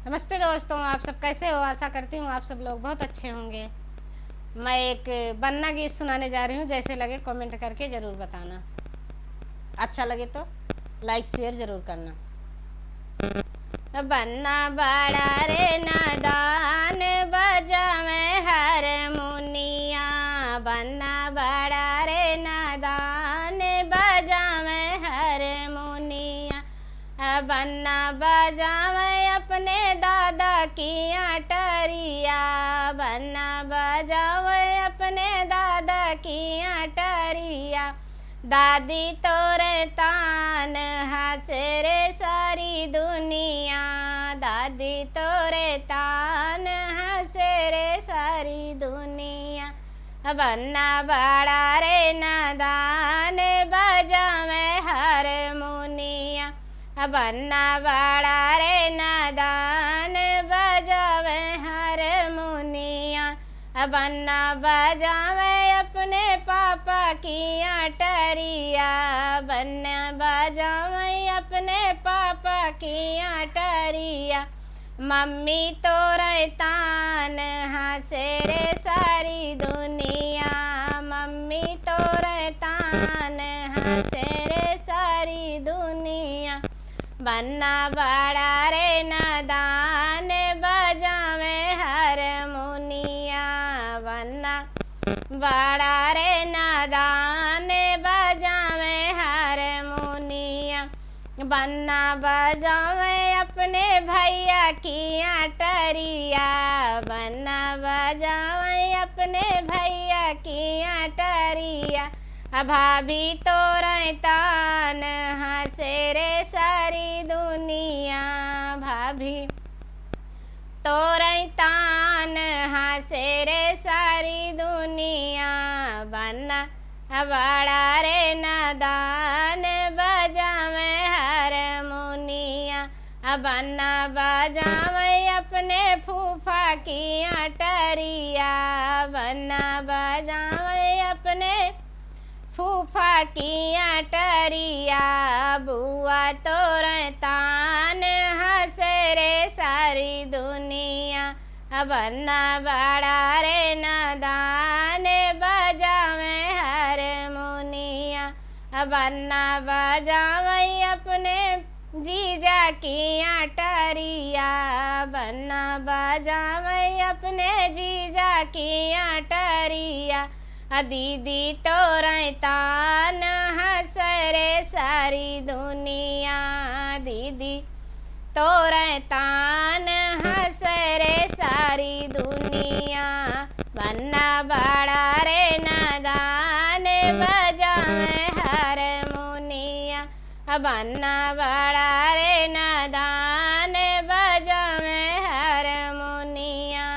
नमस्ते दोस्तों, आप सब कैसे हो। आशा करती हूँ आप सब लोग बहुत अच्छे होंगे। मैं एक बन्ना गीत सुनाने जा रही हूँ। जैसे लगे कमेंट करके ज़रूर बताना। अच्छा लगे तो लाइक शेयर ज़रूर करना। बन्ना बड़ा रे नादान बजावे हारमोनिया। बन्ना बड़ा रे नादान बजावे हारमोनिया। बन्ना बजावे अपने दादा की अटरिया। बन्ना बजावे अपने दादा की अटरिया। दादी तोरे तान हंसे रे सारी दुनिया। दादी तोरे तान हंसे रे सारी दुनिया। बन्ना बड़ा रे नादान बजावे हारमोनिया। बन्ना बड़ा रे नादान बजावे हारमोनिया। बन्ना बजावे अपने पापा की अटरिया। बन्ना बजावे अपने पापा की अटरिया। मम्मी तोरे तान हंसे रे सारी दुनिया। मम्मी तोरे तान हंसे रे सारी दुनिया। बन्ना बड़ा रे नादान बजावे हारमोनिया। बन्ना बड़ा रे नादान बजावे हारमोनिया। बन्ना बजावे अपने भैया की अटरिया। बन्ना बजावे अपने भैया की अटरिया। भाभी तोरे तान हंसे रे सारी दुनिया। भाभी तोरे तान हंसे रे सारी दुनिया। बन्ना बड़ा रे नादान बजावे हारमोनिया। बन्ना बजावे अपने फूफा की अटरिया। बन्ना बजावे अपने फूफा की अटरिया। बुआ तोरे तान हंसे रे सारी दुनिया। बन्ना बड़ा रे नादान बजावे हारमोनिया। बन्ना बजावे अपने जीजा की अटरिया। बन्ना बजावे अपने जीजा की अटरिया। दीदी तोरे तान हंसे रे सारी दुनिया। दीदी तोरे तान हंसे रे सारी दुनिया। बन्ना बड़ा रे नादान बजावे हारमोनिया। बन्ना बड़ा रे नादान बजावे हारमोनिया।